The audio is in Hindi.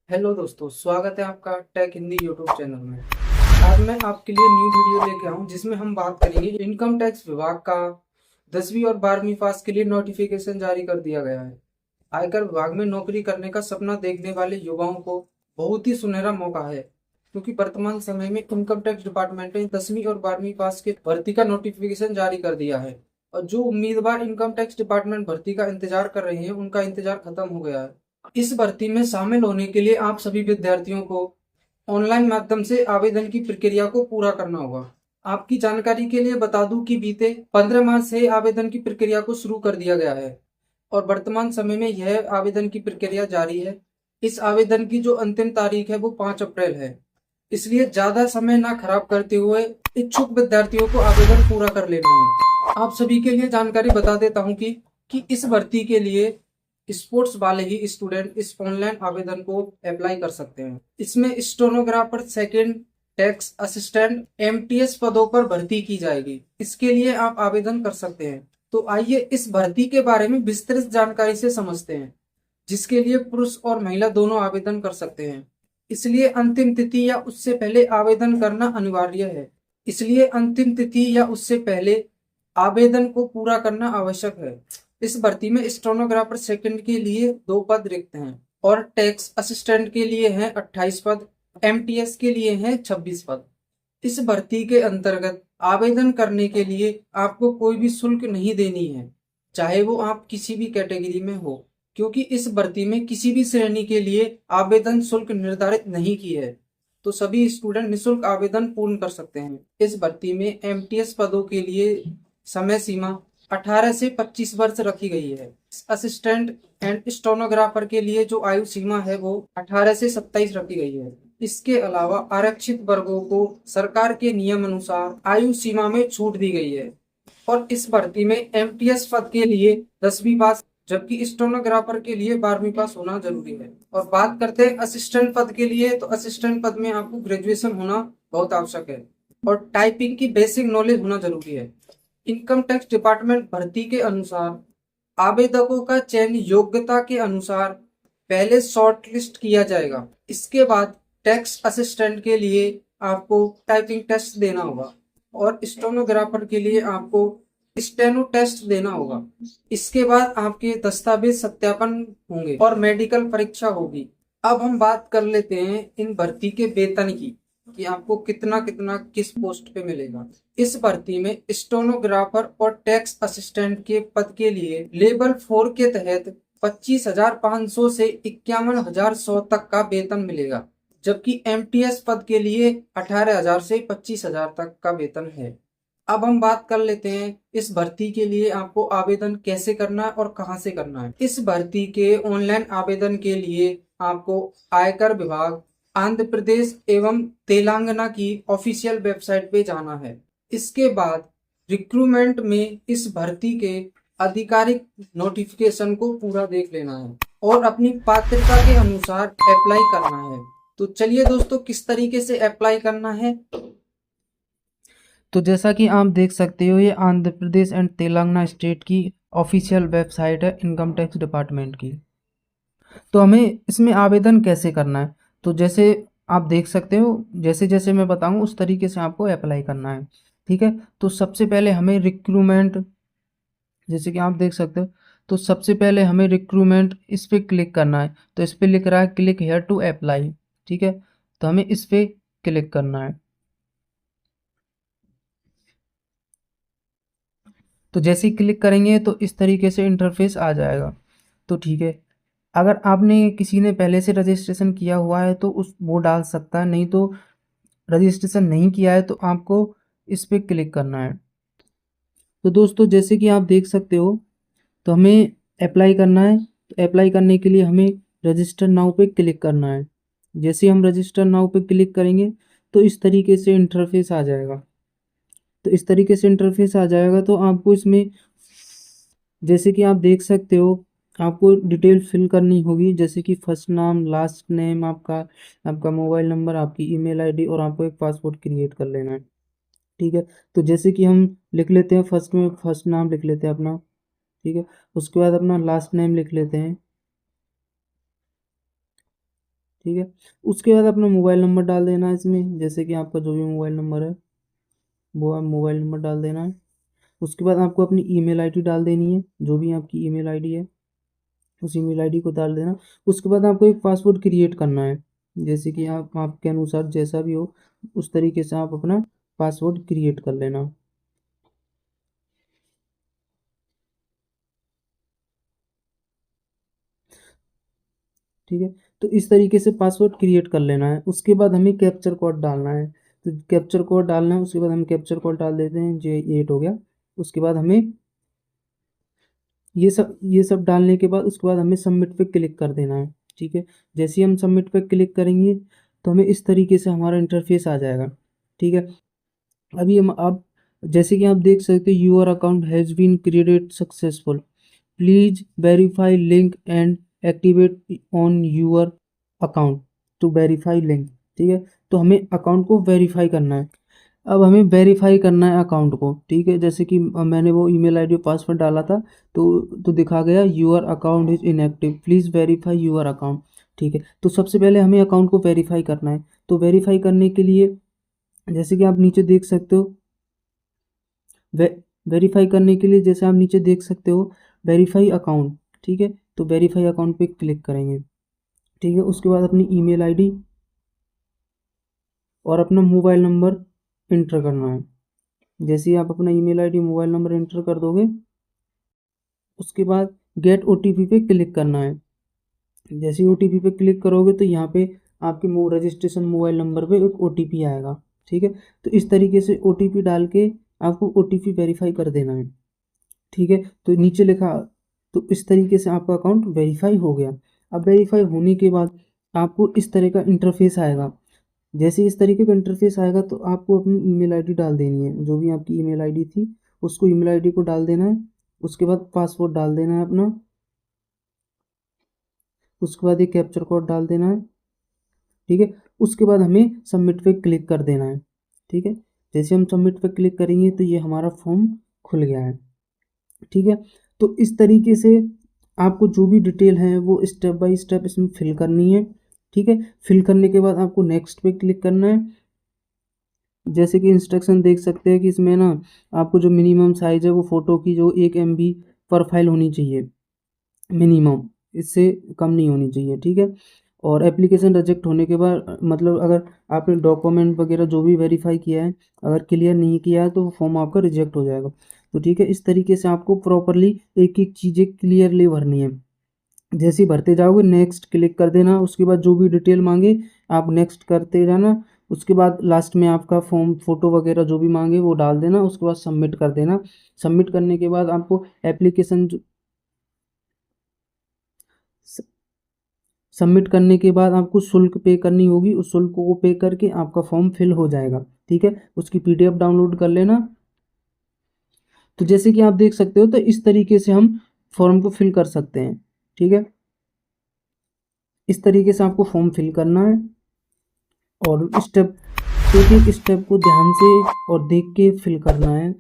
हेलो दोस्तों, स्वागत है आपका टेक हिंदी यूट्यूब चैनल में। आज मैं आपके लिए न्यू वीडियो लेके आऊँ जिसमें हम बात करेंगे इनकम टैक्स विभाग का 10वीं और 12वीं पास के लिए नोटिफिकेशन जारी कर दिया गया है। आयकर विभाग में नौकरी करने का सपना देखने वाले युवाओं को बहुत ही सुनहरा मौका है, क्योंकि वर्तमान समय में इनकम टैक्स डिपार्टमेंट ने 10वीं और 12वीं पास के भर्ती का नोटिफिकेशन जारी कर दिया है। और जो उम्मीदवार इनकम टैक्स डिपार्टमेंट भर्ती का इंतजार कर रहे हैं, उनका इंतजार खत्म हो गया है। इस भर्ती में शामिल होने के लिए आप सभी विद्यार्थियों को ऑनलाइन माध्यम से आवेदन की प्रक्रिया को पूरा करना होगा। आपकी जानकारी के लिए बता दूं कि बीते 15 मार्च से आवेदन की प्रक्रिया को शुरू कर दिया गया है और वर्तमान समय में यह आवेदन की प्रक्रिया जारी है। इस आवेदन की जो अंतिम तारीख है वो 5 अप्रैल है। इसलिए ज्यादा समय ना खराब करते हुए इच्छुक विद्यार्थियों को आवेदन पूरा कर लेना है। आप सभी के लिए जानकारी बता देता हूँ कि इस भर्ती के लिए स्पोर्ट्स वाले ही स्टूडेंट इस ऑनलाइन आवेदन को अप्लाई कर सकते हैं। इसमें stenographer, second, tax assistant, MTS पदों पर भर्ती की जाएगी। इसके लिए आप आवेदन कर सकते हैं। तो आइए इस भर्ती के बारे में विस्तृत जानकारी से समझते हैं, जिसके लिए पुरुष और महिला दोनों आवेदन कर सकते हैं। इसलिए अंतिम तिथि या उससे पहले आवेदन करना अनिवार्य है। इसलिए अंतिम तिथि या उससे पहले आवेदन को पूरा करना आवश्यक है। इस भर्ती में स्टेनोग्राफर सेकंड के लिए 2 पद रिक्त हैं और टैक्स असिस्टेंट के लिए हैं 28 पद, एमटीएस के लिए हैं 26 पद। इस भर्ती के अंतर्गत आवेदन करने के लिए आपको कोई भी शुल्क नहीं देनी है, चाहे वो आप किसी भी कैटेगरी में हो, क्योंकि इस भर्ती में किसी भी श्रेणी के लिए आवेदन शुल्क निर्धारित नहीं की है। तो सभी स्टूडेंट निःशुल्क आवेदन पूर्ण कर सकते हैं। इस भर्ती में एमटीएस पदों के लिए समय सीमा 18 से 25 वर्ष रखी गई है। असिस्टेंट एंड स्टेनोग्राफर के लिए जो आयु सीमा है वो 18 से 27 रखी गई है। इसके अलावा आरक्षित वर्गों को सरकार के नियम अनुसार आयु सीमा में छूट दी गई है। और इस भर्ती में एमटीएस पद के लिए 10वीं पास, जबकि स्टेनोग्राफर के लिए 12वीं पास होना जरूरी है। और बात करते हैं असिस्टेंट पद के लिए, तो असिस्टेंट पद में आपको ग्रेजुएशन होना बहुत आवश्यक है और टाइपिंग की बेसिक नॉलेज होना जरूरी है। इनकम टैक्स डिपार्टमेंट भर्ती के अनुसार आवेदकों का चयन योग्यता के अनुसार पहले शॉर्टलिस्ट किया जाएगा। इसके बाद टैक्स असिस्टेंट के लिए आपको टाइपिंग टेस्ट देना होगा और स्टेनोग्राफर के लिए आपको स्टेनो टेस्ट देना होगा। इसके बाद आपके दस्तावेज सत्यापन होंगे और मेडिकल परीक्षा होगी। अब हम बात कर लेते हैं इन भर्ती के वेतन की, कि आपको कितना कितना किस पोस्ट पे मिलेगा। इस भर्ती में स्टेनोग्राफर और टैक्स असिस्टेंट के पद के लिए लेवल 4 के तहत 25,500 से 51,100 तक का वेतन मिलेगा, जबकि एमटीएस पद के लिए 18,000 से 25,000 तक का वेतन है। अब हम बात कर लेते हैं इस भर्ती के लिए आपको आवेदन कैसे करना है और कहां से करना है। इस भर्ती के ऑनलाइन आवेदन के लिए आपको आयकर विभाग आंध्र प्रदेश एवं तेलंगाना की ऑफिशियल वेबसाइट पे जाना है। इसके बाद रिक्रूटमेंट में इस भर्ती के आधिकारिक नोटिफिकेशन को पूरा देख लेना है और अपनी पात्रता के अनुसार अप्लाई करना है। तो चलिए दोस्तों, किस तरीके से अप्लाई करना है। तो जैसा कि आप देख सकते हो, ये आंध्र प्रदेश एंड तेलंगाना स्टेट की ऑफिशियल वेबसाइट है इनकम टैक्स डिपार्टमेंट की। तो हमें इसमें आवेदन कैसे करना है, तो जैसे आप देख सकते हो, जैसे जैसे मैं बताऊं उस तरीके से आपको अप्लाई करना है। ठीक है, तो सबसे पहले हमें रिक्रूटमेंट, जैसे कि आप देख सकते हो, तो सबसे पहले हमें रिक्रूटमेंट इस पर क्लिक करना है। तो इस पर लिख रहा है क्लिक हेयर टू अप्लाई। ठीक है, तो हमें इस पर क्लिक करना है। तो जैसे ही क्लिक करेंगे तो इस तरीके से इंटरफेस आ जाएगा। तो ठीक है, अगर आपने किसी ने पहले से रजिस्ट्रेशन किया हुआ है तो उस वो डाल सकता है, नहीं तो रजिस्ट्रेशन नहीं किया है तो आपको इस पर क्लिक करना है। तो दोस्तों जैसे कि आप देख सकते हो, तो हमें अप्लाई करना है। तो अप्लाई करने के लिए हमें रजिस्टर नाउ पे क्लिक करना है। जैसे हम रजिस्टर नाउ पे क्लिक करेंगे तो इस तरीके से इंटरफेस आ जाएगा। तो इस तरीके से इंटरफेस आ जाएगा, तो आपको इसमें जैसे कि आप देख सकते हो, आपको डिटेल फिल करनी होगी, जैसे कि फर्स्ट नाम, लास्ट नेम, आपका आपका मोबाइल नंबर, आपकी ईमेल आईडी और आपको एक पासवर्ड क्रिएट कर लेना है। ठीक है, तो जैसे कि हम लिख लेते हैं, फर्स्ट में फर्स्ट नाम लिख लेते हैं अपना। ठीक है, उसके बाद अपना लास्ट नेम लिख लेते हैं। ठीक है। उसके बाद अपना मोबाइल नंबर डाल देना है इसमें, जैसे कि आपका जो भी मोबाइल नंबर है वो आप मोबाइल नंबर डाल देना है। उसके बाद आपको अपनी ईमेल आईडी डाल देनी है, जो भी आपकी ईमेल आईडी है उस ईमेल आईडी को डाल देना। उसके बाद आपको एक पासवर्ड क्रिएट करना है, जैसे कि आप आपके अनुसार जैसा भी हो उस तरीके से आप अपना पासवर्ड क्रिएट कर लेना। ठीक है, तो इस तरीके से पासवर्ड क्रिएट कर लेना है। उसके बाद हमें कैप्चर कोड डालना है, तो कैप्चर कोड डालना है। उसके बाद हम कैप्चर कोड डाल देते हैं, J8 हो गया। उसके बाद हमें ये सब डालने के बाद उसके बाद हमें सबमिट पे क्लिक कर देना है। ठीक है, जैसे ही हम सबमिट पे क्लिक करेंगे तो हमें इस तरीके से हमारा इंटरफेस आ जाएगा। ठीक है, अभी हम आप जैसे कि आप देख सकते हो, your account has been created successful, please verify link and activate on your account to verify link. ठीक है, तो हमें अकाउंट को वेरीफाई करना है। अब हमें वेरीफाई करना है अकाउंट को। ठीक है, जैसे कि मैंने वो ईमेल आईडी पासवर्ड डाला था, तो दिखा गया your account is inactive, please verify your account. ठीक है, तो सबसे पहले हमें अकाउंट को वेरीफाई करना है। तो वेरीफाई करने के लिए जैसे कि आप नीचे देख सकते हो, वे वेरीफाई करने के लिए जैसे आप नीचे देख सकते हो वेरीफाई अकाउंट। ठीक है, तो वेरीफाई अकाउंट पे क्लिक करेंगे। ठीक है, उसके बाद अपनी ईमेल आईडी और अपना मोबाइल नंबर इंटर करना है। जैसे ही आप अपना email ID mobile number inter कर दोगे उसके बाद गेट ओटीपी पे क्लिक करना है। जैसे ही ओटीपी पे क्लिक करोगे तो यहाँ पे आपके रजिस्ट्रेशन मोबाइल नंबर पे एक ओटीपी आएगा। ठीक है, तो इस तरीके से ओटीपी डाल के आपको ओटीपी वेरीफाई कर देना है। ठीक है, तो नीचे लिखा, तो इस तरीके से आपका अकाउंट वेरीफाई हो गया। अब वेरीफाई होने के बाद आपको इस तरह का इंटरफेस आएगा। जैसे इस तरीके का इंटरफेस आएगा तो आपको अपनी ईमेल आईडी डाल देनी है, जो भी आपकी ईमेल आईडी थी उसको ईमेल आईडी को डाल देना है। उसके बाद पासवर्ड डाल देना है अपना। उसके बाद एक कैप्चर कोड डाल देना है। ठीक है, उसके बाद हमें सबमिट पे क्लिक कर देना है। ठीक है, जैसे हम सबमिट पे क्लिक करेंगे तो ये हमारा फॉर्म खुल गया है। ठीक है, तो इस तरीके से आपको जो भी डिटेल है वो स्टेप बाय स्टेप इसमें फिल करनी है। ठीक है, फिल करने के बाद आपको नेक्स्ट पे क्लिक करना है। जैसे कि इंस्ट्रक्शन देख सकते हैं कि इसमें ना आपको जो मिनिमम साइज़ है वो फ़ोटो की जो 1 MB पर फाइल होनी चाहिए मिनिमम, इससे कम नहीं होनी चाहिए। ठीक है, और एप्लीकेशन रिजेक्ट होने के बाद मतलब अगर आपने डॉक्यूमेंट वगैरह जो भी वेरीफाई किया है अगर क्लियर नहीं किया है तो फॉर्म आपका रिजेक्ट हो जाएगा। तो ठीक है, इस तरीके से आपको प्रॉपरली एक एक चीज़ें क्लियरली भरनी है। जैसे ही भरते जाओगे नेक्स्ट क्लिक कर देना। उसके बाद जो भी डिटेल मांगे आप नेक्स्ट करते जाना। उसके बाद लास्ट में आपका फॉर्म फ़ोटो वगैरह जो भी मांगे वो डाल देना। उसके बाद सबमिट कर देना। सबमिट करने के बाद आपको एप्लीकेशन सबमिट करने के बाद आपको शुल्क पे करनी होगी, उस शुल्क को पे करके आपका फॉर्म फिल हो जाएगा। ठीक है, उसकी पीडीएफ डाउनलोड कर लेना। तो जैसे कि आप देख सकते हो तो इस तरीके से हम फॉर्म को फिल कर सकते हैं। ठीक है, इस तरीके से आपको फॉर्म फिल करना है और स्टेप एक एक स्टेप को ध्यान से और देख के फिल करना है।